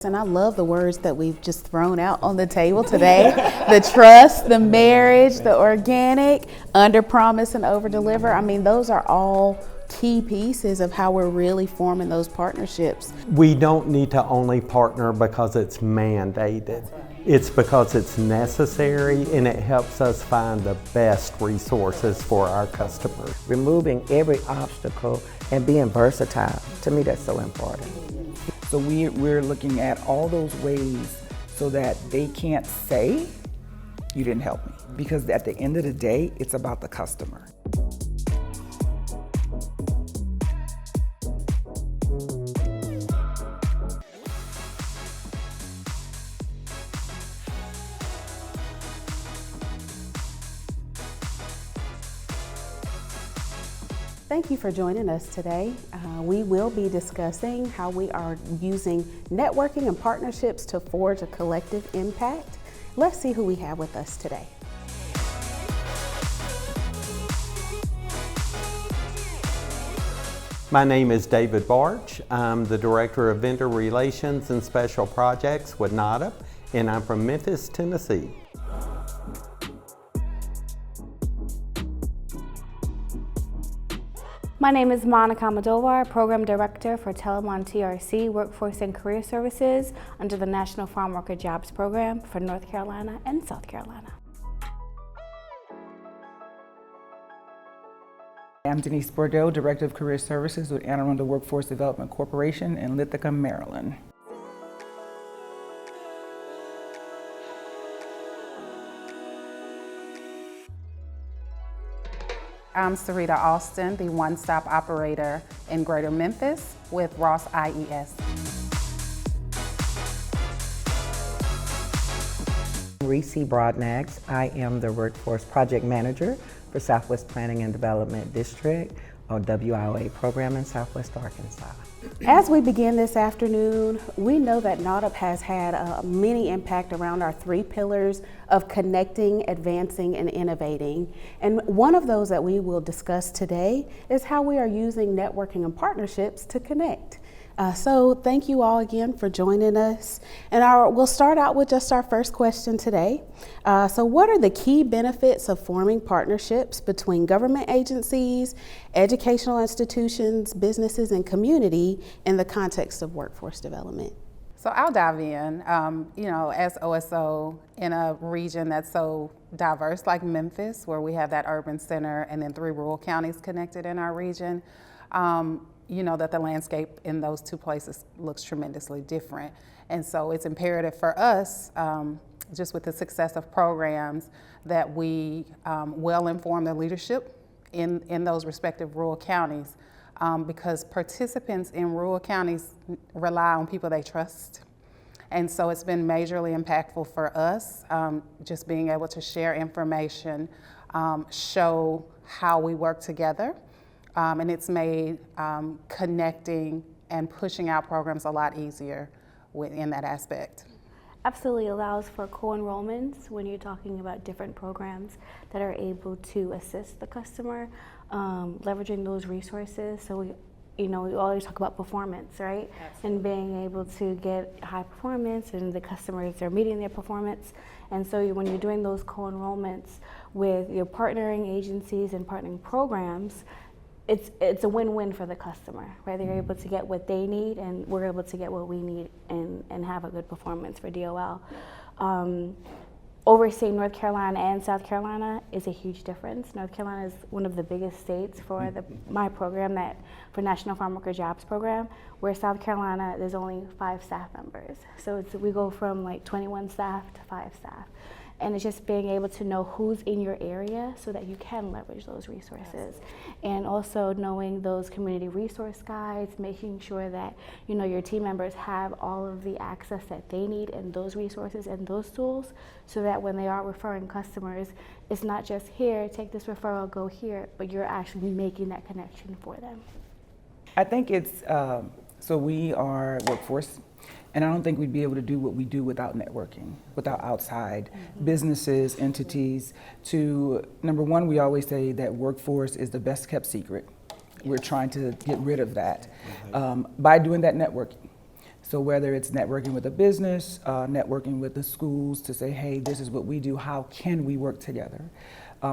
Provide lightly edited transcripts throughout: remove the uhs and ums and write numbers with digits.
And I love the words that we've just thrown out on the table today. The trust, the marriage, the organic, under promise and over deliver. I mean, those are all key pieces of how we're really forming those partnerships. We don't need to only partner because it's mandated. It's because it's necessary and it helps us find the best resources for our customers. Removing every obstacle and being versatile, to me that's so important. So we're looking at all those ways so that they can't say, you didn't help me. Because at the end of the day, it's about the customer. Thank you for joining us today. We will be discussing how we are using networking and partnerships to forge a collective impact. Let's see who we have with us today. My name is David Barch. I'm the Director of Vendor Relations and Special Projects with NADA, and I'm from Memphis, Tennessee. My name is Monica Almodovar, Program Director for Telemon TRC Workforce and Career Services under the National Farm Worker Jobs Program for North Carolina and South Carolina. I'm Denise Bordeaux, Director of Career Services with Anne Arundel Workforce Development Corporation in Ithaca, Maryland. I'm Sarita Austin, the one-stop operator in Greater Memphis with Ross IES. Reese Broadnax, I am the Workforce Project Manager for Southwest Planning and Development District, or WIOA program in Southwest Arkansas. As we begin this afternoon, we know that NADA has had a mini impact around our three pillars of connecting, advancing, and innovating. And one of those that we will discuss today is how we are using networking and partnerships to connect. So thank you all again for joining us. And we'll start out with just our first question today. So what are the key benefits of forming partnerships between government agencies, educational institutions, businesses, and community in the context of workforce development? So I'll dive in. As OSO in a region that's so diverse like Memphis, where we have that urban center and then 3 rural counties connected in our region, that the landscape in those 2 places looks tremendously different. And so it's imperative for us, just with the success of programs, that we well inform the leadership in those respective rural counties, because participants in rural counties rely on people they trust. And so it's been majorly impactful for us, just being able to share information, show how we work together. And it's made connecting and pushing out programs a lot easier in that aspect. Absolutely allows for co-enrollments when you're talking about different programs that are able to assist the customer, leveraging those resources. So we always talk about performance, right? Absolutely. And being able to get high performance and the customers are meeting their performance. And so when you're doing those co-enrollments with your partnering agencies and partnering programs, it's a win-win for the customer, right? They're able to get what they need and we're able to get what we need and have a good performance for DOL. Overseeing North Carolina and South Carolina is a huge difference. North Carolina is one of the biggest states for my program, for National Farm Worker Jobs Program, where South Carolina, there's only 5 staff members. So we go from like 21 staff to 5 staff. And it's just being able to know who's in your area so that you can leverage those resources. And also knowing those community resource guides, making sure that your team members have all of the access that they need and those resources and those tools, so that when they are referring customers, it's not just here, take this referral, go here, but you're actually making that connection for them. I think it's, so we are workforce, and I don't think we'd be able to do what we do without networking, without outside businesses, entities. Number one, we always say that workforce is the best kept secret. We're trying to get rid of that by doing that networking. So whether it's networking with a business, networking with the schools to say, hey, this is what we do, how can we work together?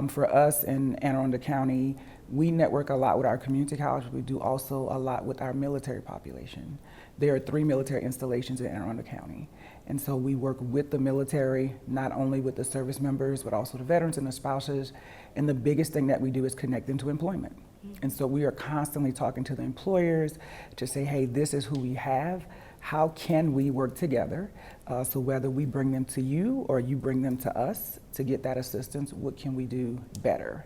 For us in Anne Arundel County, we network a lot with our community college. We do also a lot with our military population. There are 3 military installations in Anne Arundel County. And so we work with the military, not only with the service members, but also the veterans and the spouses. And the biggest thing that we do is connect them to employment. And so we are constantly talking to the employers to say, hey, this is who we have. How can we work together? So whether we bring them to you or you bring them to us to get that assistance, what can we do better?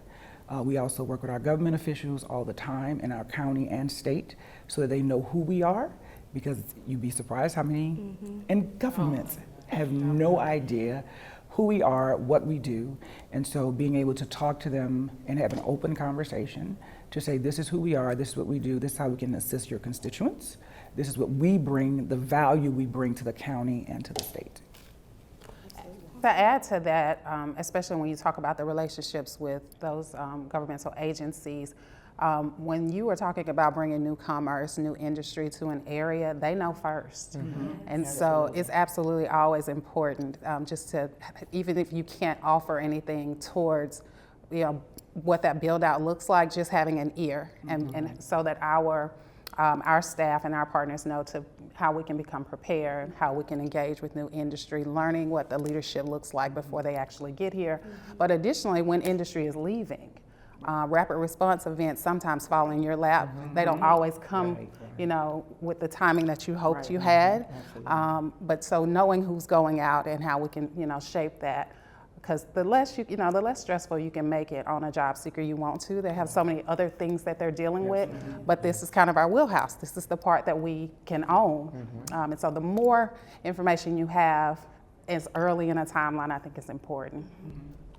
We also work with our government officials all the time in our county and state so that they know who we are, because you'd be surprised how many in governments have no idea who we are, what we do. And so being able to talk to them and have an open conversation to say, this is who we are, this is what we do, this is how we can assist your constituents, this is what we bring, the value we bring to the county and to the state. To add to that, especially when you talk about the relationships with those governmental agencies, when you were talking about bringing new commerce, new industry to an area, they know first. And so it's absolutely always important just to, even if you can't offer anything towards, what that build out looks like, just having an ear, and so that our staff and our partners know how we can become prepared, how we can engage with new industry, learning what the leadership looks like before they actually get here. But additionally, when industry is leaving, rapid response events sometimes fall in your lap. They don't always come, with the timing that you hoped you had. But so knowing who's going out and how we can, shape that. Because the less the less stressful you can make it on a job seeker you want to. They have so many other things that they're dealing with, but this is kind of our wheelhouse. This is the part that we can own. And so the more information you have as early in a timeline, I think is important.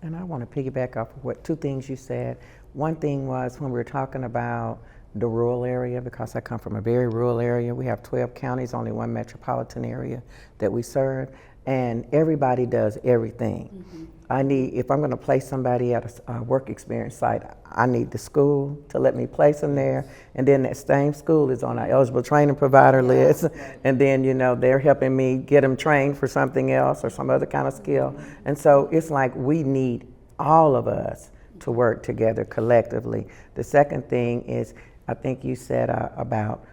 And I want to piggyback off of 2 things you said. One thing was when we were talking about the rural area, because I come from a very rural area. We have 12 counties, only 1 metropolitan area that we serve, and everybody does everything. If I'm going to place somebody at a work experience site, I need the school to let me place them there, and then that same school is on our eligible training provider list, and then they're helping me get them trained for something else or some other kind of skill. And so it's like we need all of us to work together collectively. The second thing is, I think you said about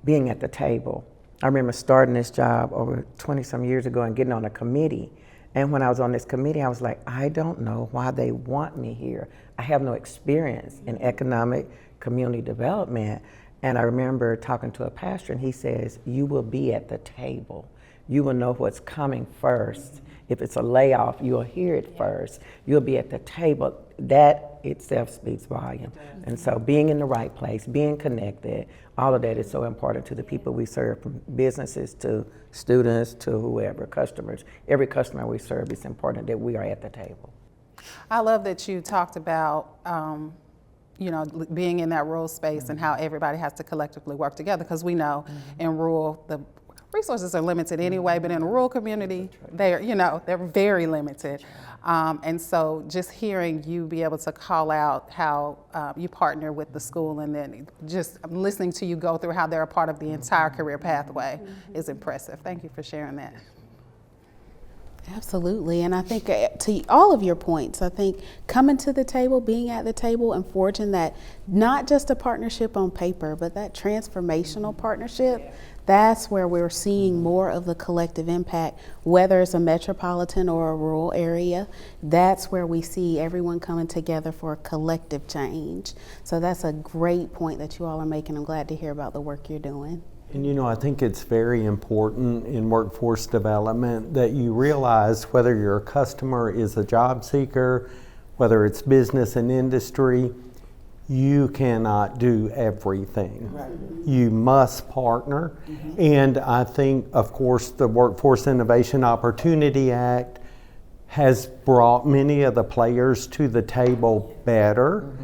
being at the table. I remember starting this job over 20 some years ago and getting on a committee. And when I was on this committee, I was like, I don't know why they want me here. I have no experience in economic community development. And I remember talking to a pastor, and he says, you will be at the table. You will know what's coming first. If it's a layoff, you'll hear it first. You'll be at the table. That itself speaks volume. And so being in the right place, being connected, all of that is so important to the people we serve, from businesses to students to whoever, customers. Every customer we serve, it's important that we are at the table. I love that you talked about being in that rural space and how everybody has to collectively work together, because we know in rural, the resources are limited anyway, but in a rural community, they're very limited. And so just hearing you be able to call out how you partner with the school, and then just listening to you go through how they're a part of the entire career pathway is impressive. Thank you for sharing that. Absolutely, and I think to all of your points, I think coming to the table, being at the table, and forging that, not just a partnership on paper, but that transformational partnership, that's where we're seeing more of the collective impact, whether it's a metropolitan or a rural area. That's where we see everyone coming together for a collective change. So that's a great point that you all are making. I'm glad to hear about the work you're doing. And I think it's very important in workforce development that you realize whether your customer is a job seeker, whether it's business and industry, you cannot do everything. Right. You must partner. And I think, of course, the Workforce Innovation Opportunity Act has brought many of the players to the table better.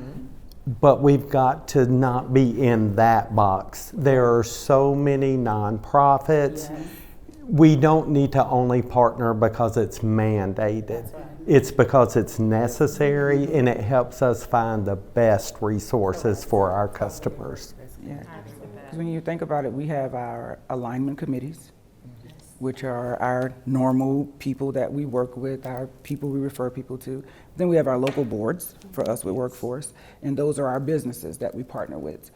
But we've got to not be in that box. There are so many nonprofits. Yes. We don't need to only partner because it's mandated. Right. It's because it's necessary, and it helps us find the best resources for our customers. Yeah. Because when you think about it, we have our alignment committees, which are our normal people that we work with, our people we refer people to. Then we have our local boards for us with workforce, and those are our businesses that we partner with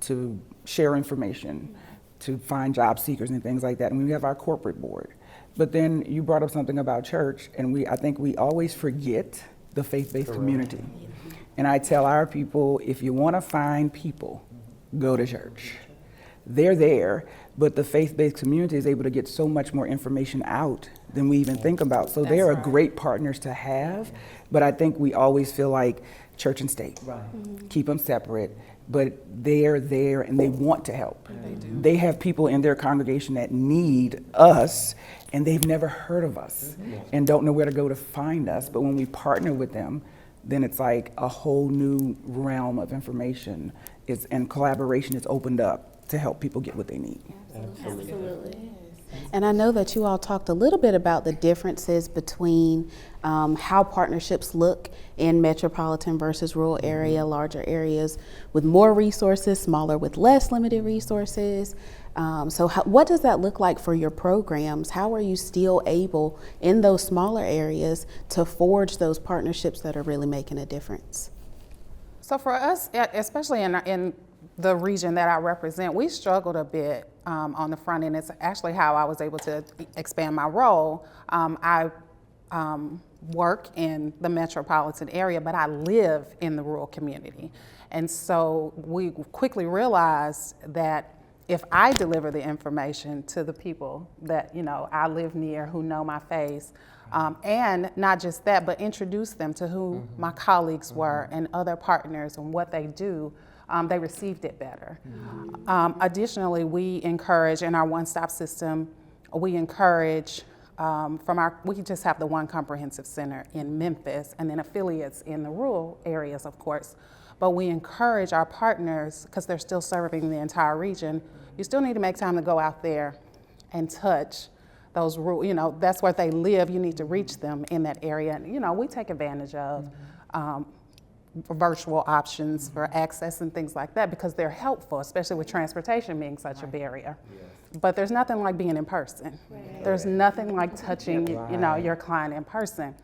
to share information, to find job seekers and things like that. And we have our corporate board. But then you brought up something about church, and I think we always forget the faith-based community. And I tell our people, if you want to find people, go to church. They're there, but the faith-based community is able to get so much more information out than we even think about. So they are great partners to have, but I think we always feel like church and state, keep them separate, but they're there and they want to help. They have people in their congregation that need us, and they've never heard of us and don't know where to go to find us. But when we partner with them, then it's like a whole new realm of information and collaboration is opened up to help people get what they need. Absolutely. And I know that you all talked a little bit about the differences between how partnerships look in metropolitan versus rural area, larger areas with more resources, smaller with less limited resources. So what does that look like for your programs? How are you still able in those smaller areas to forge those partnerships that are really making a difference? So for us, especially in the region that I represent, we struggled a bit on the front end. It's actually how I was able to expand my role. I work in the metropolitan area, but I live in the rural community. And so we quickly realized that if I deliver the information to the people that I live near, who know my face, and not just that, but introduce them to who my colleagues were and other partners and what they do, they received it better. Additionally, we encourage in our one-stop system, we encourage we just have the one comprehensive center in Memphis and then affiliates in the rural areas, of course. But we encourage our partners, because they're still serving the entire region, you still need to make time to go out there and touch those rural, that's where they live. You need to reach them in that area. And, we take advantage of virtual options for access and things like that because they're helpful, especially with transportation being such a barrier. But there's nothing like being in person. There's nothing like touching, your client in person.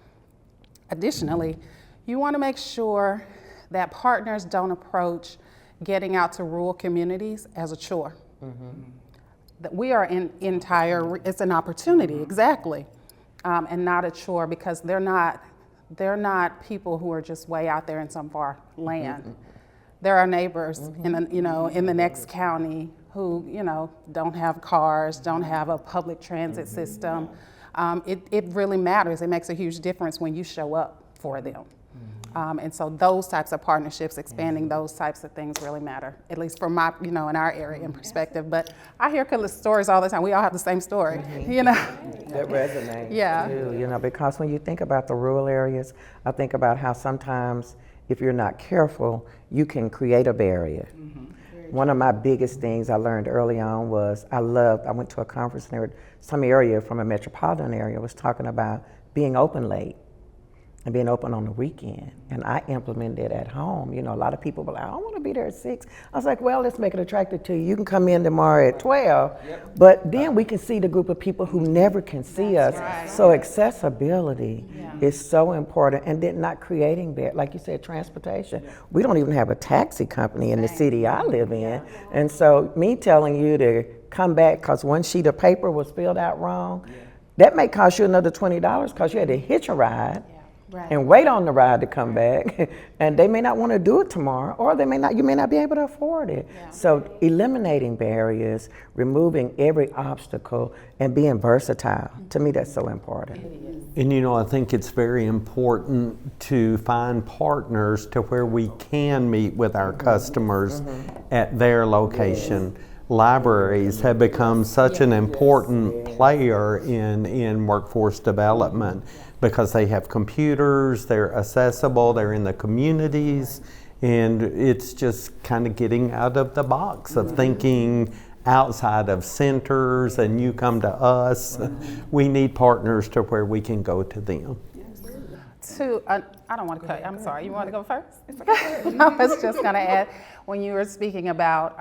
Additionally, you want to make sure that partners don't approach getting out to rural communities as a chore. That we are it's an opportunity, exactly, and not a chore, because they're not people who are just way out there in some far land. There are neighbors in the next county who don't have cars, don't have a public transit system. It really matters. It makes a huge difference when you show up for them. And so those types of partnerships, expanding those types of things really matter, at least from my, in our area and perspective. But I hear stories all the time. We all have the same story, That resonates too, because when you think about the rural areas, I think about how sometimes if you're not careful, you can create a barrier. One of my biggest things I learned early on was I went to a conference in some area from a metropolitan area was talking about being open late and being open on the weekend. And I implemented it at home. A lot of people were like, I don't want to be there at 6. I was like, well, let's make it attractive to you. You can come in tomorrow at 12, but then we can see the group of people who never can see us. Right. So accessibility is so important, and then not creating that, like you said, transportation. We don't even have a taxi company in the city I live in. And so me telling you to come back because one sheet of paper was filled out wrong, that may cost you another $20 because you had to hitch a ride. And wait on the ride to come back, and they may not want to do it tomorrow, or you may not be able to afford it. So eliminating barriers, removing every obstacle, and being versatile, to me that's so important. And I think it's very important to find partners to where we can meet with our customers at their location. Libraries have become such an important player in workforce development because they have computers, they're accessible, they're in the communities, and it's just kind of getting out of the box of thinking outside of centers and you come to us. We need partners to where we can go to them. I don't want to cut you. I'm sorry. You want to go first? I was just going to add, when you were speaking about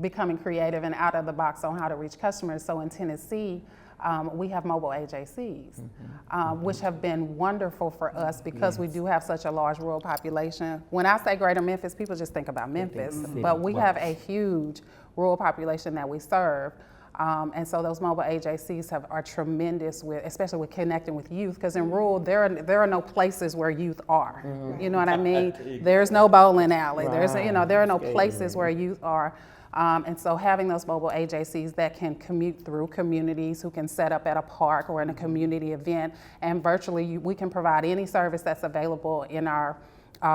becoming creative and out of the box on how to reach customers. So in Tennessee, we have mobile AJCs, which have been wonderful for us because we do have such a large rural population. When I say Greater Memphis, people just think about Memphis, but we have a huge rural population that we serve. And so those mobile AJCs are tremendous with, especially with connecting with youth, because in rural, there are no places where youth are. You know what I mean? There's no bowling alley. There's, there are no places where youth are. And so having those mobile AJCs that can commute through communities, who can set up at a park or in a community event, and virtually we can provide any service that's available in our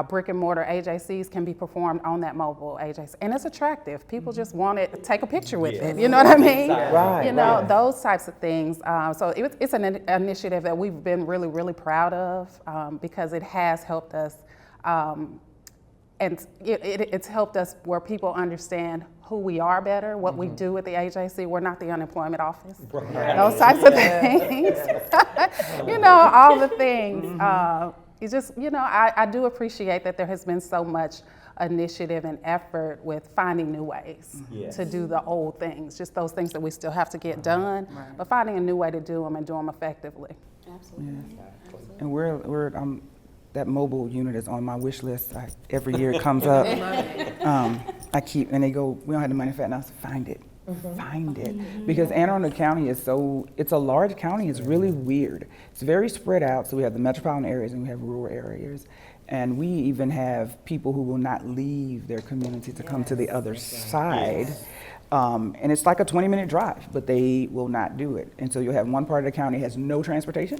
brick and mortar AJCs can be performed on that mobile AJC. And it's attractive. People just want to take a picture with it. You know what I mean? Right, those types of things. So it's an initiative that we've been really, really proud of because it has helped us. And it's helped us where people understand who we are better, what we do at the AJC. We're not the unemployment office. Those types of things. All the things. It's just, I do appreciate that there has been so much initiative and effort with finding new ways to do the old things, just those things that we still have to get done, but finding a new way to do them and do them effectively. Absolutely. Yeah. And we're that mobile unit is on my wish list. Every year it comes up. And they go, we don't have the money for it. And I say, find it. Find it. Because Anne Arundel County it's a large county. It's really weird. It's very spread out. So we have the metropolitan areas and we have rural areas. And we even have people who will not leave their community to come to the other side. And it's like a 20-minute drive, but they will not do it. And so you'll have one part of the county has no transportation.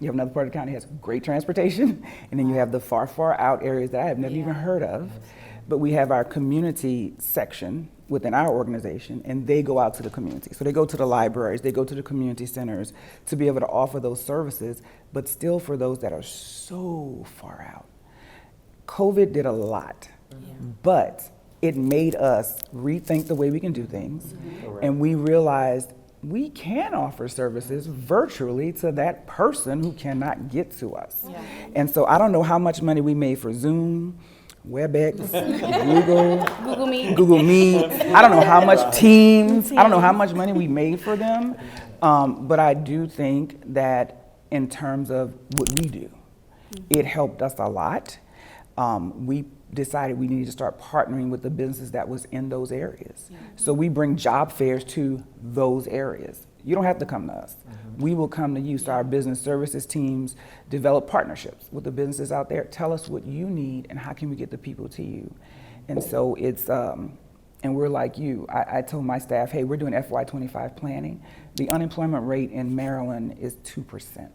You have another part of the county has great transportation. And then you have the far, far out areas that I have never even heard of. But we have our community section within our organization, and they go out to the community. So they go to the libraries, they go to the community centers to be able to offer those services, but still for those that are so far out. COVID did a lot, but it made us rethink the way we can do things, and we realized we can offer services virtually to that person who cannot get to us. And so I don't know how much money we made for Zoom, WebEx, Google Meet. I don't know how much Teams. I don't know how much money we made for them. But I do think that in terms of what we do, it helped us a lot. We decided we needed to start partnering with the businesses that was in those areas. So we bring job fairs to those areas. You don't have to come to us. We will come to you. So our business services teams develop partnerships with the businesses out there. Tell us what you need and how can we get the people to you. And so it's, and we're like you. I told my staff, hey, we're doing FY25 planning. The unemployment rate in Maryland is 2%,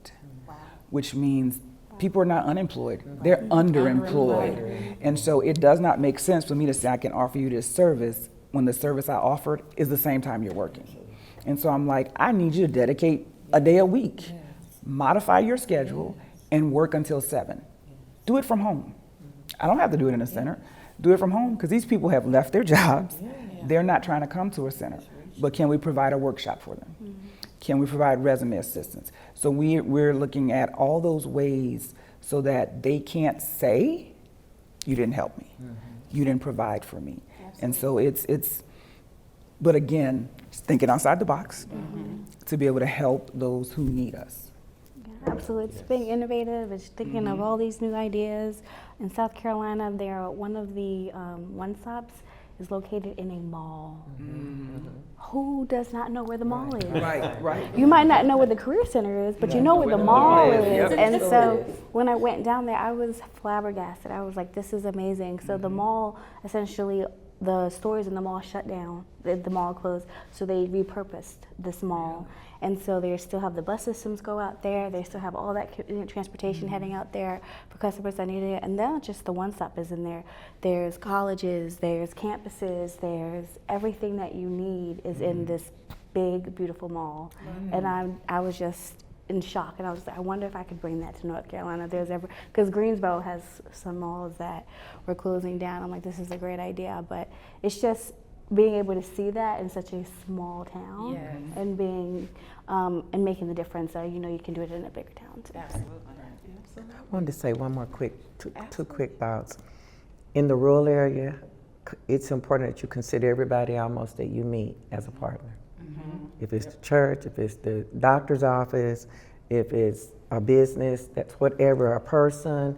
which means people are not unemployed, they're underemployed. And so it does not make sense for me to say I can offer you this service when the service I offered is the same time you're working. And so I'm like, I need you to dedicate a day a week, modify your schedule, and work until 7. Do it from home. I don't have to do it in a center. Do it from home, because these people have left their jobs. They're not trying to come to a center. But can we provide a workshop for them? Can we provide resume assistance? So we're looking at all those ways so that they can't say, you didn't help me. You didn't provide for me. And so it's, but again, just thinking outside the box to be able to help those who need us. Yeah, absolutely. It's being innovative. It's thinking of all these new ideas. In South Carolina, one of the one-stops is located in a mall. Who does not know where the mall is? Right. You might not know where the career center is, but you know where the mall is. And so when I went down there, I was flabbergasted. I was like, this is amazing. So the mall, essentially, the stores in the mall shut down, the mall closed, so they repurposed this mall. And so they still have the bus systems go out there, they still have all that transportation heading out there for customers that need it. And then just the one-stop is in there. There's colleges, there's campuses, there's everything that you need is in this big, beautiful mall. And I was just in shock, and I was like, I wonder if I could bring that to North Carolina. Because Greensboro has some malls that were closing down. I'm like, this is a great idea, but it's just being able to see that in such a small town and being and making the difference. So you can do it in a bigger town too. Absolutely. I wanted to say one more two quick thoughts. In the rural area, it's important that you consider everybody almost that you meet as a partner. If it's the church, if it's the doctor's office, if it's a business, that's whatever, a person,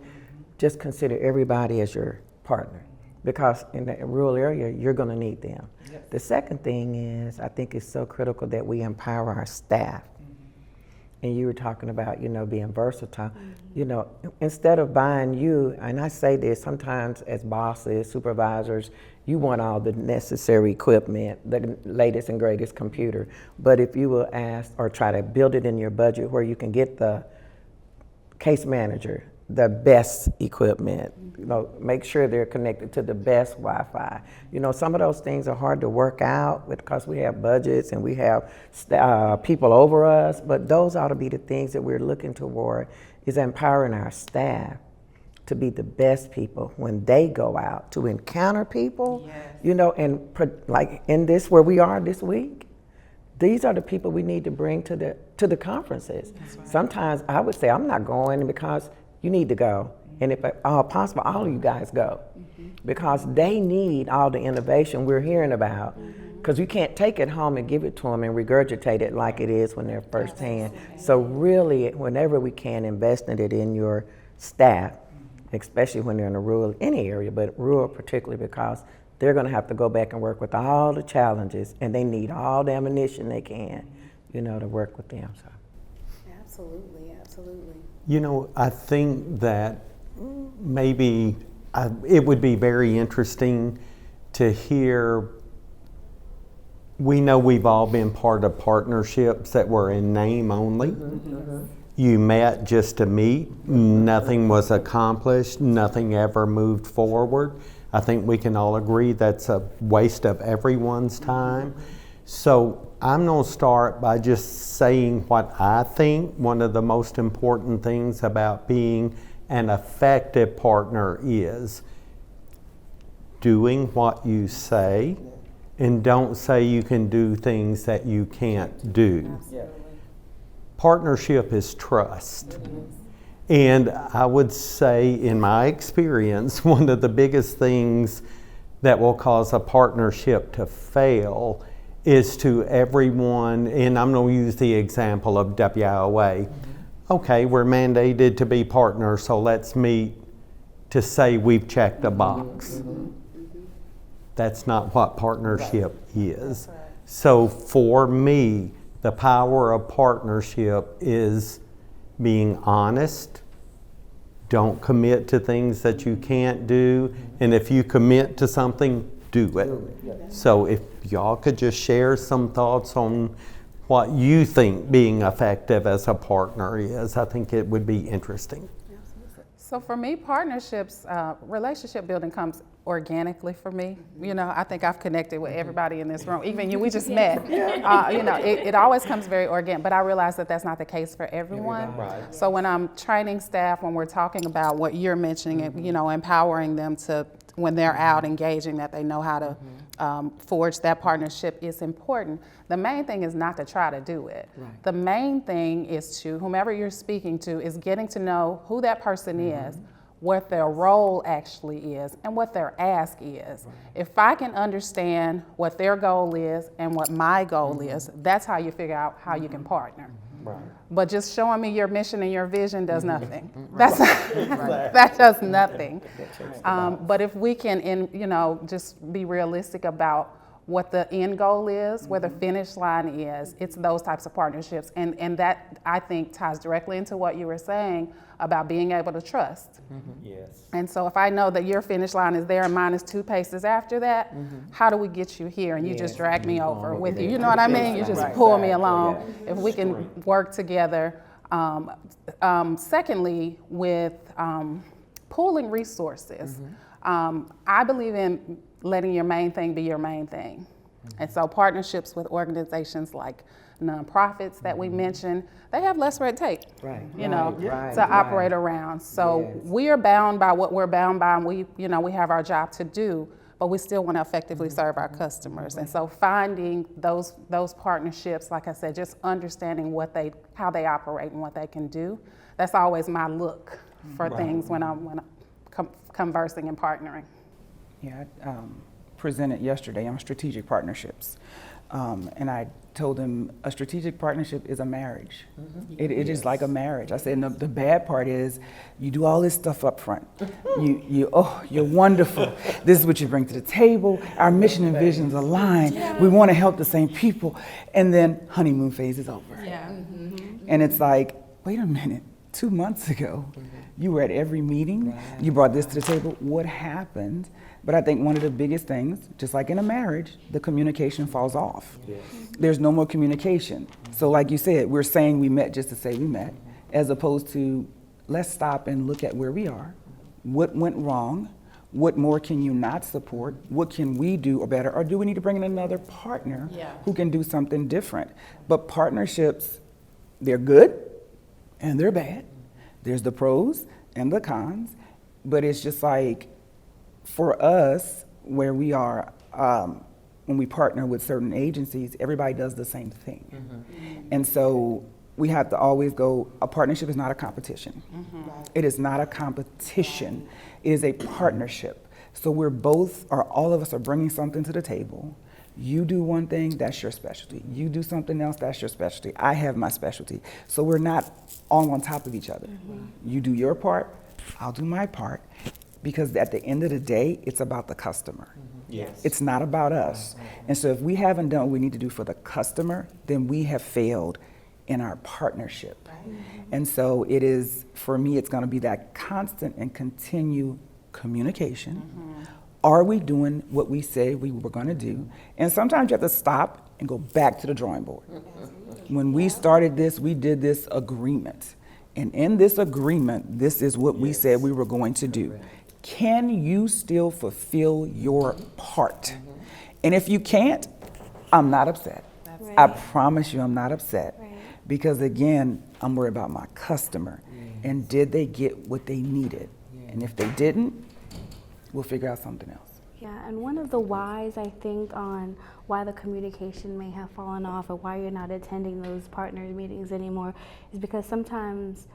just consider everybody as your partner. Because in the rural area, you're gonna need them. Yes. The second thing is, I think it's so critical that we empower our staff. And you were talking about, being versatile. Instead of buying you, and I say this sometimes as bosses, supervisors, you want all the necessary equipment, the latest and greatest computer. But if you will ask or try to build it in your budget where you can get the case manager, the best equipment, make sure they're connected to the best Wi-Fi. Some of those things are hard to work out because we have budgets and we have people over us, but those ought to be the things that we're looking toward, is empowering our staff to be the best people when they go out to encounter people, and like in this where we are this week, these are the people we need to bring to the conferences. Right. Sometimes I would say I'm not going because you need to go, and if at all possible, all of you guys go, because they need all the innovation we're hearing about, because you can't take it home and give it to them and regurgitate it like it is when they're firsthand. So really, whenever we can, invest in it in your staff, especially when they're in any area, but rural particularly, because they're going to have to go back and work with all the challenges, and they need all the ammunition they can, to work with them. So. Absolutely, absolutely. I think that maybe it would be very interesting to hear. We know we've all been part of partnerships that were in name only. You met just to meet, nothing was accomplished, nothing ever moved forward. I think we can all agree that's a waste of everyone's time. So I'm going to start by just saying what I think one of the most important things about being an effective partner is doing what you say, and don't say you can do things that you can't do. Partnership is trust. And I would say, in my experience, one of the biggest things that will cause a partnership to fail is to everyone, and I'm going to use the example of WIOA. Okay, we're mandated to be partners, so let's meet to say we've checked a box. That's not what partnership is. So for me, the power of partnership is being honest. Don't commit to things that you can't do. And if you commit to something, do it. So if y'all could just share some thoughts on what you think being effective as a partner is, I think it would be interesting. So for me, partnerships, relationship building comes organically for me. I think I've connected with everybody in this room, even you, we just met. It always comes very organic, but I realize that that's not the case for everyone. Right. So when I'm training staff, when we're talking about what you're mentioning, empowering them to, when they're out engaging, that they know how to forge that partnership is important. The main thing is not to try to do it. Right. The main thing is to, whomever you're speaking to, is getting to know who that person is, what their role actually is, and what their ask is. Right. If I can understand what their goal is and what my goal is, that's how you figure out how you can partner. Right. But just showing me your mission and your vision does nothing. That's that does nothing. But if we can, just be realistic about what the end goal is, where the finish line is, it's those types of partnerships. And that, I think, ties directly into what you were saying about being able to trust. Yes. And so if I know that your finish line is there and mine is 2 paces after that, how do we get you here? And you just drag me over with you. You know what I mean? You just pull me along. If we can work together. Secondly, with pooling resources, I believe in letting your main thing be your main thing. And so partnerships with organizations like nonprofits that we mentioned, they have less red tape, to operate around. So we are bound by what we're bound by, and we have our job to do, but we still want to effectively serve our customers. And so finding those partnerships, like I said, just understanding how they operate and what they can do. That's always my look for things when I'm conversing and partnering. Yeah, presented yesterday on strategic partnerships. And I told them a strategic partnership is a marriage. It is like a marriage. I said, no, the bad part is you do all this stuff up front. You're wonderful. This is what you bring to the table. Our mission and visions align. We want to help the same people. And then honeymoon phase is over. And it's like, wait a minute, 2 months ago, you were at every meeting. You brought this to the table. What happened? But I think one of the biggest things, just like in a marriage, the communication falls off. There's no more communication. So like you said, we're saying we met just to say we met, as opposed to let's stop and look at where we are. What went wrong? What more can you not support? What can we do or better? Or do we need to bring in another partner who can do something different? But partnerships, they're good and they're bad. There's the pros and the cons, but it's just like, for us, where we are, when we partner with certain agencies, everybody does the same thing. And so we have to always go, a partnership is not a competition. It is not a competition, it is a partnership. So we're both, or all of us are bringing something to the table. You do one thing, that's your specialty. You do something else, that's your specialty. I have my specialty. So we're not all on top of each other. You do your part, I'll do my part. Because at the end of the day, it's about the customer. It's not about us. And so if we haven't done what we need to do for the customer, then we have failed in our partnership. And so it is, for me, it's gonna be that constant and continued communication. Are we doing what we say we were gonna do? And sometimes you have to stop and go back to the drawing board. When we started this, we did this agreement. And in this agreement, this is what we said we were going to do. Can you still fulfill your part? And if you can't, I'm not upset. I promise you I'm not upset. Because again, I'm worried about my customer. And did they get what they needed? And if they didn't, we'll figure out something else. Yeah, and one of the whys, I think, on why the communication may have fallen off or why you're not attending those partners meetings anymore is because sometimes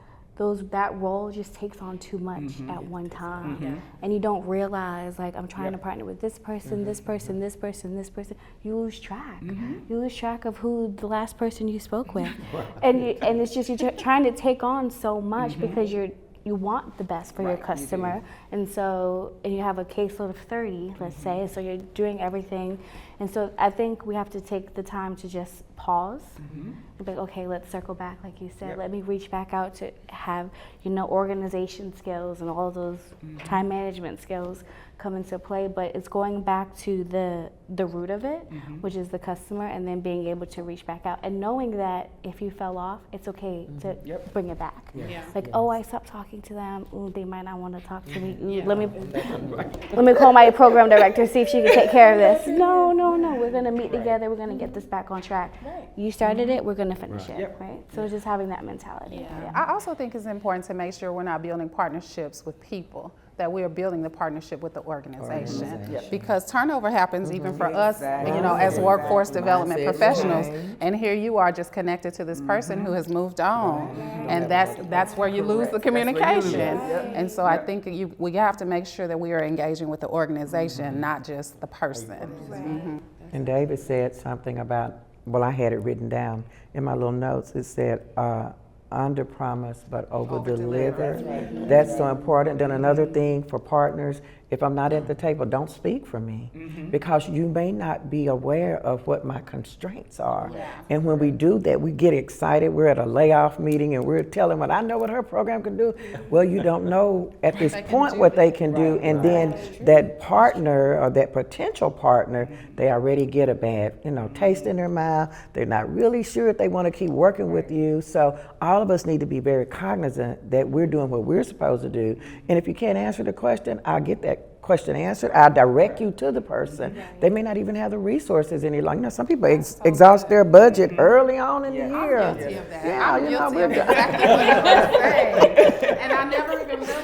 that role just takes on too much at one time. And you don't realize, like, I'm trying to partner with this person, this person, this person, this person. You lose track. You lose track of who the last person you spoke with. And it's just, you're trying to take on so much because you want the best for your customer. And so, and you have a caseload of 30, let's say, so you're doing everything. And so I think we have to take the time to just pause and be like, okay, let's circle back, like you said. Let me reach back out to have, organization skills and all those time management skills come into play. But it's going back to the root of it, which is the customer, and then being able to reach back out and knowing that if you fell off, it's okay to bring it back. Oh, I stopped talking to them. Ooh, they might not want to talk to me. Ooh, let me call my program director, see if she can take care of this. No, we're gonna meet together. We're gonna get this back on track. You started it, we're gonna finish it, right? So just having that mentality. I also think it's important to make sure we're not building partnerships with people, that we are building the partnership with the organization. Because turnover happens even for us, as workforce development professionals. And here you are just connected to this person who has moved on. And that's where you lose the communication. And so I think we have to make sure that we are engaging with the organization, not just the person. And David said something about, well, I had it written down in my little notes. It said, under promise but over deliver. That's so important. Then another thing for partners, if I'm not at the table, don't speak for me because you may not be aware of what my constraints are. And when we do that, we get excited. We're at a layoff meeting and we're telling them, I know what her program can do. Well, you don't know at this point what they can do. And then that partner or that potential partner, they already get a bad, taste in their mouth. They're not really sure if they want to keep working with you. So all of us need to be very cognizant that we're doing what we're supposed to do. And if you can't answer the question, I'll get that question answered. I'll direct you to the person. They may not even have the resources any longer. Some people exhaust their budget early on in the year. I'm guilty of that. I'm guilty of exactly what you just said. And I never even realized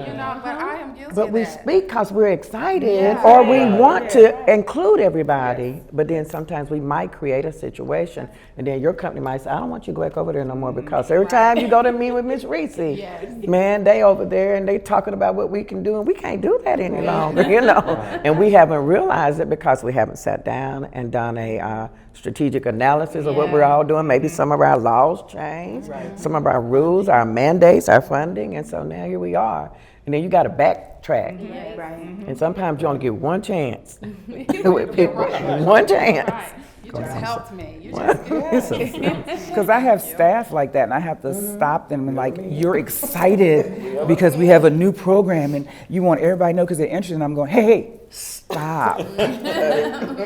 it, but I am guilty of that. But we speak because we're excited or we want to include everybody. But then sometimes we might create a situation and then your company might say, I don't want you to go back over there no more because every time you go to meet with Miss Reese, man, they over there and they talking about what we can do and we can't do that anymore. any longer, you know. And we haven't realized it because we haven't sat down and done a strategic analysis of what we're all doing. Maybe some of our laws changed, some of our rules, our mandates, our funding, and so now here we are. And then you got to backtrack. And sometimes you only get one chance with people, one chance. You just helped me. You just Because I have staff like that, and I have to stop them and like, you're excited because we have a new program, and you want everybody to know because they're interested. And I'm going, hey, stop.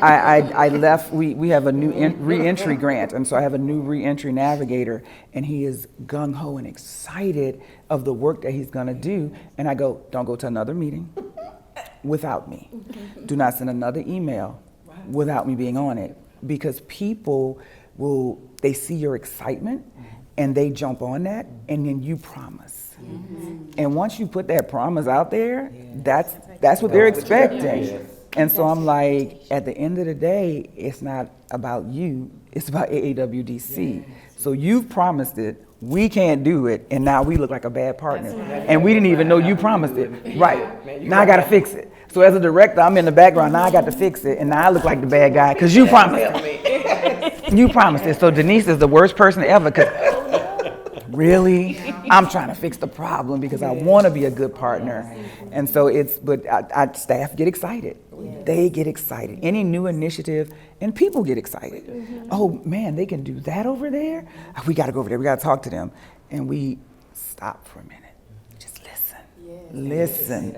I left. We have a new reentry grant, and so I have a new reentry navigator, and he is gung ho and excited of the work that he's going to do. And I go, don't go to another meeting without me. Do not send another email without me being on it. Because people they see your excitement and they jump on that, and then you promise. And once you put that promise out there, that's what they're expecting. And so I'm like, at the end of the day, it's not about you, it's about AAWDC. So you've promised it, we can't do it, and now we look like a bad partner. And we didn't even know you promised it. Right, now I gotta fix it. So as a director, I'm in the background, now I got to fix it, and now I look like the bad guy, because you promised it. You promised it. So Denise is the worst person ever, because really, I'm trying to fix the problem because I want to be a good partner. And so but our staff get excited. They get excited. Any new initiative, and people get excited. Oh man, they can do that over there? We got to go over there, we got to talk to them. And we stop for a minute. Listen.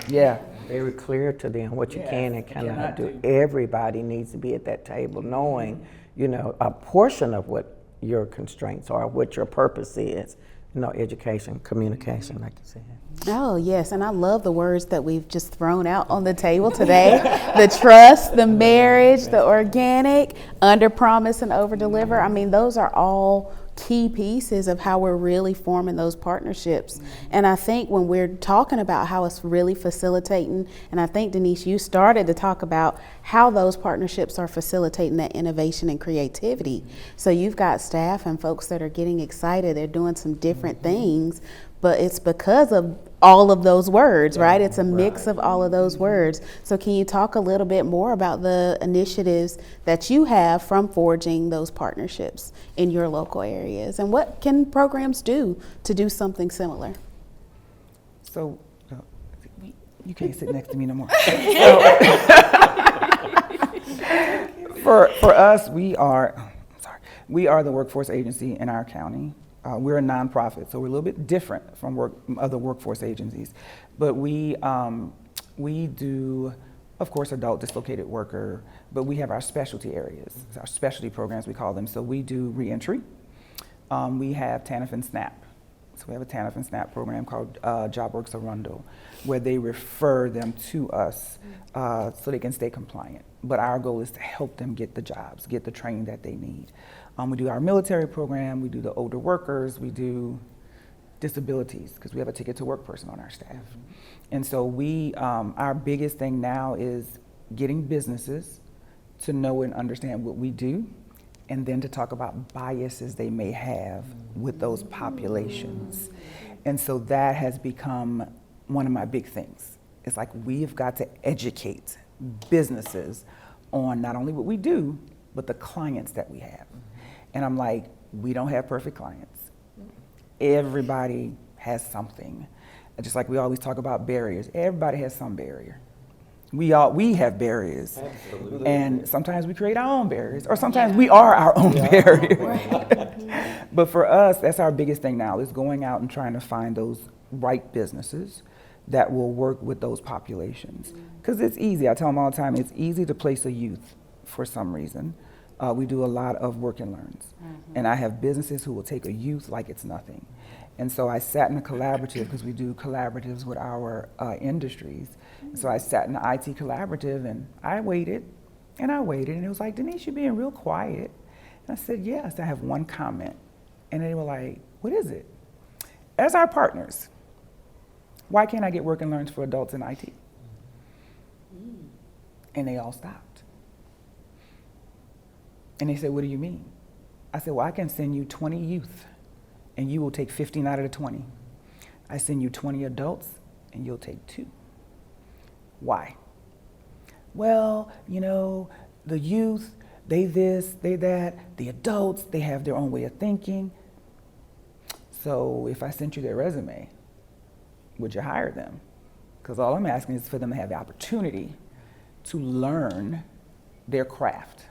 Yeah. Very clear to them what you can and cannot do. Everybody needs to be at that table knowing, you know, a portion of what your constraints are, what your purpose is. You know, education, communication, like you said. Oh, yes, and I love the words that we've just thrown out on the table today. The trust, the marriage, the organic, under promise and over deliver. I mean, those are all key pieces of how we're really forming those partnerships. And I think when we're talking about how it's really facilitating, and I think Denise, you started to talk about how those partnerships are facilitating that innovation and creativity. So you've got staff and folks that are getting excited, they're doing some different things, but it's because of all of those words, right? It's a mix of all of those words. So can you talk a little bit more about the initiatives that you have from forging those partnerships in your local areas? And what can programs do to do something similar? So, you can't sit next to me no more. For us, we are the workforce agency in our county. We're a nonprofit, so we're a little bit different from other workforce agencies. But we do, of course, adult dislocated worker, but we have our specialty areas, our specialty programs, we call them. So we do reentry. We have TANF and SNAP. So we have a TANF and SNAP program called JobWorks Arundel, where they refer them to us so they can stay compliant. But our goal is to help them get the jobs, get the training that they need. We do our military program, we do the older workers, we do disabilities, because we have a ticket to work person on our staff. And so our biggest thing now is getting businesses to know and understand what we do, and then to talk about biases they may have with those populations. And so that has become one of my big things. It's like we've got to educate businesses on not only what we do, but the clients that we have. And I'm like, we don't have perfect clients. Everybody has something. Just like we always talk about barriers, everybody has some barrier. We have barriers. Absolutely. And sometimes we create our own barriers, or sometimes we are our own barrier. But for us, that's our biggest thing now, is going out and trying to find those right businesses that will work with those populations. Because it's easy, I tell them all the time, it's easy to place a youth for some reason. We do a lot of work and learns. And I have businesses who will take a youth like it's nothing. And so I sat in a collaborative, because we do collaboratives with our industries. So I sat in the IT collaborative, and I waited, and it was like, Denise, you're being real quiet. And I said, yes, I have one comment. And they were like, what is it? As our partners, why can't I get work and learns for adults in IT? And they all stopped. And they said, what do you mean? I said, well, I can send you 20 youth, and you will take 15 out of the 20. I send you 20 adults, and you'll take 2. Why? Well, you know, the youth, they this, they that, the adults, they have their own way of thinking. So if I sent you their resume, would you hire them? Because all I'm asking is for them to have the opportunity to learn their craft.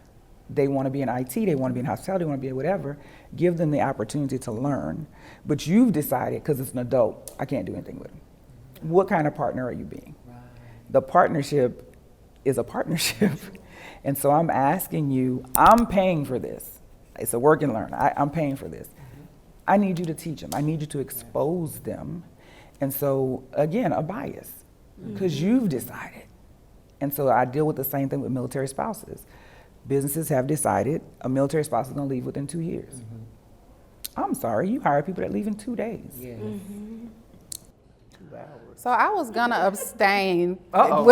They want to be in IT, they want to be in hospitality, they want to be in whatever. Give them the opportunity to learn. But you've decided, because it's an adult, I can't do anything with them. What kind of partner are you being? The partnership is a partnership. And so I'm asking you, I'm paying for this. It's a work and learn. I'm paying for this. I need you to teach them. I need you to expose them. And so, again, a bias, because you've decided. And so I deal with the same thing with military spouses. Businesses have decided a military spouse is going to leave within 2 years. I'm sorry, you hire people that leave in 2 days. Yes. 2 hours. So I was gonna abstain because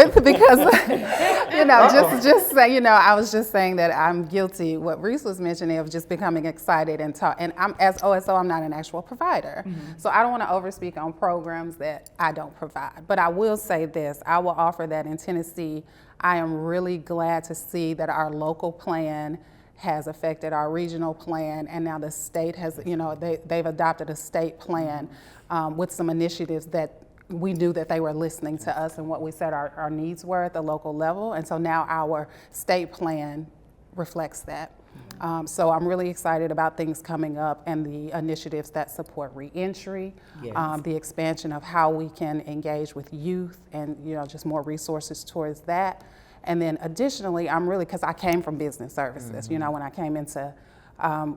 just say, I was just saying that I'm guilty. What Reese was mentioning of just becoming excited and talk. And I'm as OSO, I'm not an actual provider, so I don't want to overspeak on programs that I don't provide. But I will say this: I will offer that in Tennessee, I am really glad to see that our local plan has affected our regional plan, and now the state has, they've adopted a state plan with some initiatives that we knew that they were listening to us and what we said our needs were at the local level. And so now our state plan reflects that. So I'm really excited about things coming up and the initiatives that support reentry, the expansion of how we can engage with youth and, just more resources towards that. And then additionally, I'm really, because I came from business services, when I came into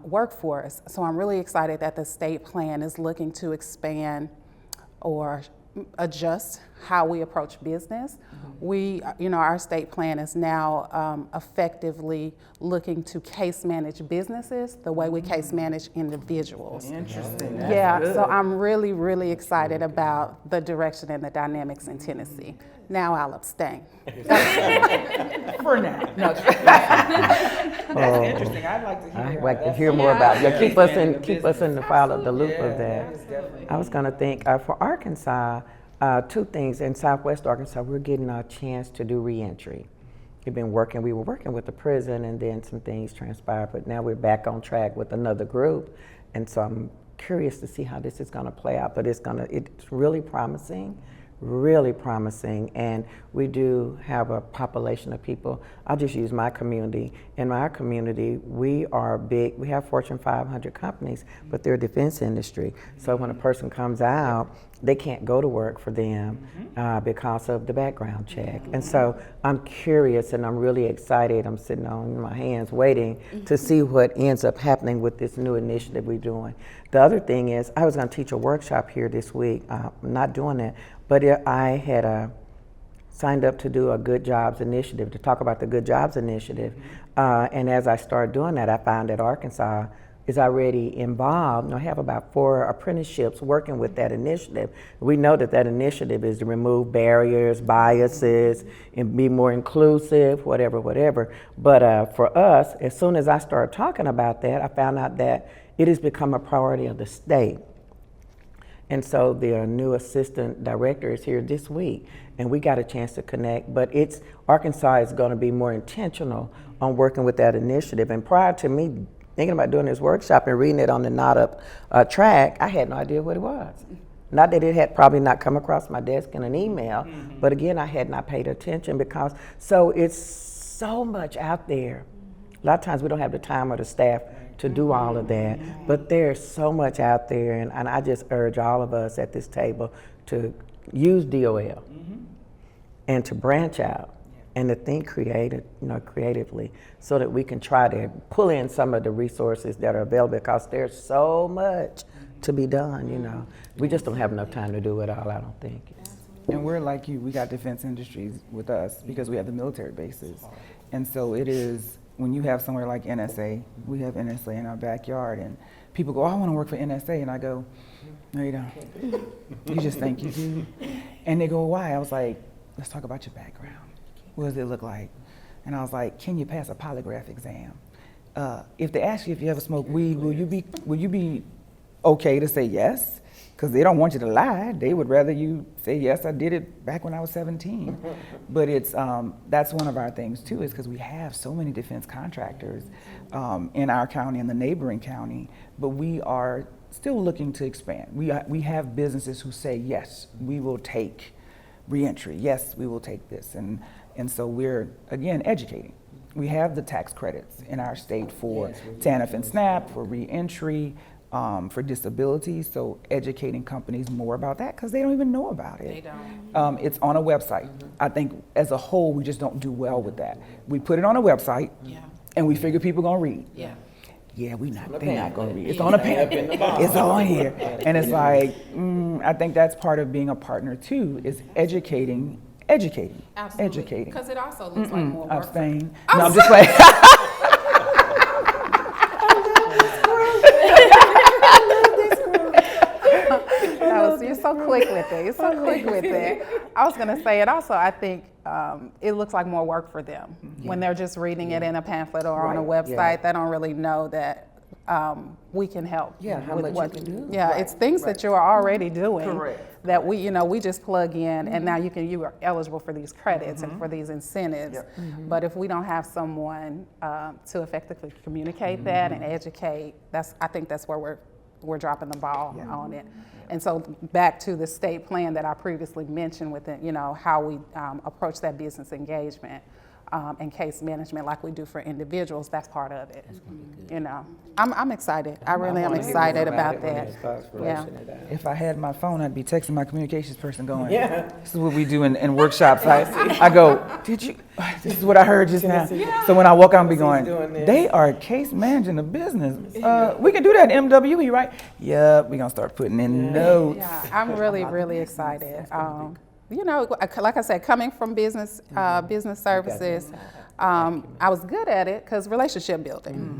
workforce. So I'm really excited that the state plan is looking to expand or adjust how we approach business. We, our state plan is now effectively looking to case manage businesses the way we case manage individuals. Interesting. So I'm really, really excited about the direction and the dynamics in Tennessee. Now I'll abstain. For now. No. That's interesting. I'd like to hear. I'd like to hear more about it. Keep us in the follow the loop of that. I was going to think for Arkansas, 2 things. In Southwest Arkansas, we're getting a chance to do reentry. We were working with the prison, and then some things transpired, but now we're back on track with another group. And so I'm curious to see how this is going to play out, but it's really promising. Really promising, and we do have a population of people. I'll just use my community. In my community, we are big. We have Fortune 500 companies, but they're defense industry. So when a person comes out, they can't go to work for them because of the background check. And so I'm curious, and I'm really excited. I'm sitting on my hands waiting to see what ends up happening with this new initiative we're doing. The other thing is, I was going to teach a workshop here this week. I'm not doing that. But I had signed up to do a Good Jobs Initiative, to talk about the Good Jobs Initiative. And as I started doing that, I found that Arkansas is already involved. I have about 4 apprenticeships working with that initiative. We know that initiative is to remove barriers, biases, and be more inclusive, whatever. But for us, as soon as I started talking about that, I found out that it has become a priority of the state. And so the new assistant director is here this week, and we got a chance to connect. But Arkansas is going to be more intentional on working with that initiative. And prior to me thinking about doing this workshop and reading it on the Not Up track, I had no idea what it was. Not that it had probably not come across my desk in an email, but again, I had not paid attention because it's so much out there. A lot of times we don't have the time or the staff to do all of that, but there's so much out there, and I just urge all of us at this table to use DOL and to branch out and to think creatively, so that we can try to pull in some of the resources that are available, because there's so much to be done. We just don't have enough time to do it all, I don't think. And we're like you, we got defense industries with us because we have the military bases. And so it is, when you have somewhere like NSA, we have NSA in our backyard, and people go, I want to work for NSA, and I go, no, you don't. You just think you do. And they go, why? I was like, let's talk about your background. What does it look like? And I was like, can you pass a polygraph exam? If they ask you if you ever smoke weed, will you be okay to say yes? because they don't want you to lie. They would rather you say, yes, I did it back when I was 17. But it's that's one of our things too, is because we have so many defense contractors in our county and the neighboring county, but we are still looking to expand. We have businesses who say, yes, we will take reentry. Yes, we will take this. And so we're, again, educating. We have the tax credits in our state for TANF and SNAP, for reentry, for disability. So educating companies more about that because they don't even know about it. They don't. It's on a website. I think as a whole, we just don't do well with that. We put it on a website and we figure people gonna read. Yeah, they're not gonna read. It's on a pamphlet. It's on here. And it's like, I think that's part of being a partner too, is educating. Absolutely. Because it also looks like more work. I'm saying. No, I'm just like. You're so quick with it. You're so quick with it. I was gonna say it also. I think it looks like more work for them when they're just reading it in a pamphlet or on a website. They don't really know that we can help. How with much what you can do. it's things that you are already doing. Correct. That we just plug in, and now you are eligible for these credits and for these incentives. But if we don't have someone to effectively communicate that and educate, I think that's where we're dropping the ball on it. And so back to the state plan that I previously mentioned with it, how we approach that business engagement and case management like we do for individuals, that's part of it. I'm excited. I really am excited about that. If I had my phone, I'd be texting my communications person going, this is what we do in workshops. I go, this is what I heard just now. So when I walk out and be going, they are case managing the business. We can do that in MWE, right? Yeah, we're going to start putting in notes. Yeah, I'm really, really excited. Like I said, coming from business services, I was good at it because relationship building,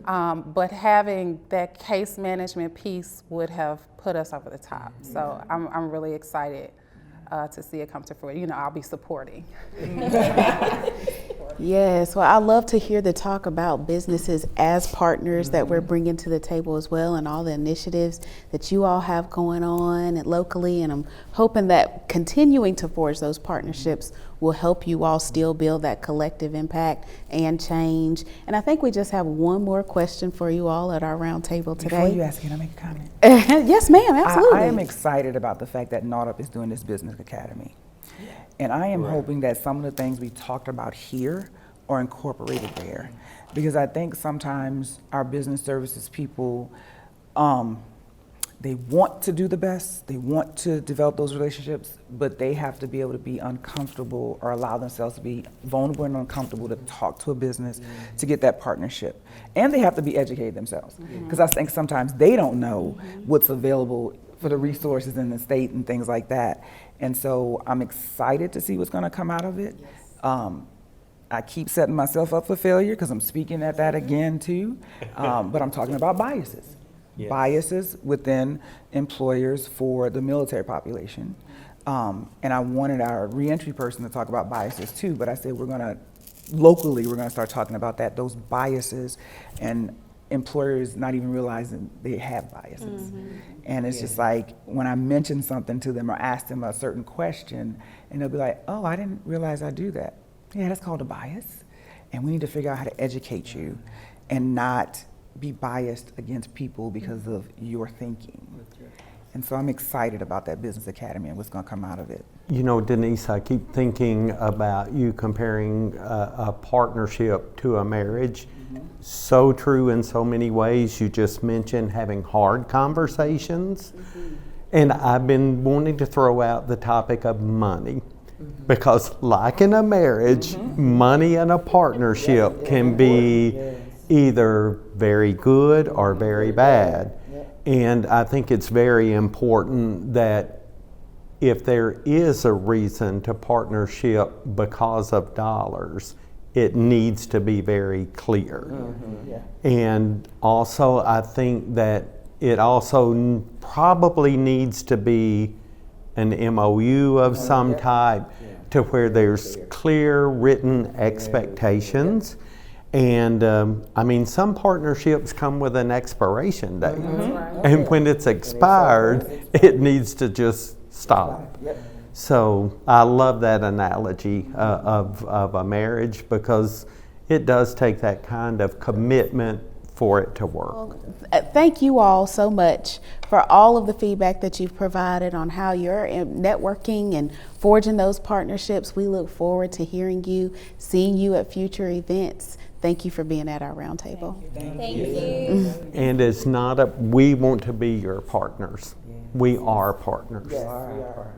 but having that case management piece would have put us over the top. So I'm really excited to see it come to fruition. I'll be supporting. Yes, well, I love to hear the talk about businesses as partners that we're bringing to the table as well, and all the initiatives that you all have going on locally, and I'm hoping that continuing to forge those partnerships will help you all still build that collective impact and change. And I think we just have one more question for you all at our round table today. Before you ask, can I make a comment? Yes, ma'am, absolutely. I am excited about the fact that NAUTP is doing this business academy. And I am hoping that some of the things we talked about here are incorporated there. Because I think sometimes our business services people, they want to do the best, they want to develop those relationships, but they have to be able to be uncomfortable or allow themselves to be vulnerable and uncomfortable to talk to a business to get that partnership. And they have to be educated themselves. Because I think sometimes they don't know what's available for the resources in the state and things like that. And so I'm excited to see what's going to come out of it. I keep setting myself up for failure because I'm speaking at that again too. But I'm talking about biases. Biases within employers for the military population. And I wanted our reentry person to talk about biases too, but I said locally we're gonna start talking about that, those biases, and employers not even realizing they have biases. And it's just like when I mention something to them or ask them a certain question, and they'll be like, oh, I didn't realize I do that. Yeah, that's called a bias. And we need to figure out how to educate you and not be biased against people because of your thinking. And so I'm excited about that business academy and what's going to come out of it. Denise, I keep thinking about you comparing a partnership to a marriage. So true in so many ways. You just mentioned having hard conversations. And I've been wanting to throw out the topic of money. Because like in a marriage, money in a partnership can be either very good or very bad. And I think it's very important that if there is a reason to partnership because of dollars, it needs to be very clear. And also I think that it also probably needs to be an MOU of some type to where there's clear written expectations. And I mean, some partnerships come with an expiration date. And when it's expired, it needs to just stop. So I love that analogy of a marriage, because it does take that kind of commitment for it to work. Thank you all so much for all of the feedback that you've provided on how you're networking and forging those partnerships. We look forward to hearing you, seeing you at future events. Thank you for being at our roundtable. Thank you. And it's not we want to be your partners. We are partners. We are.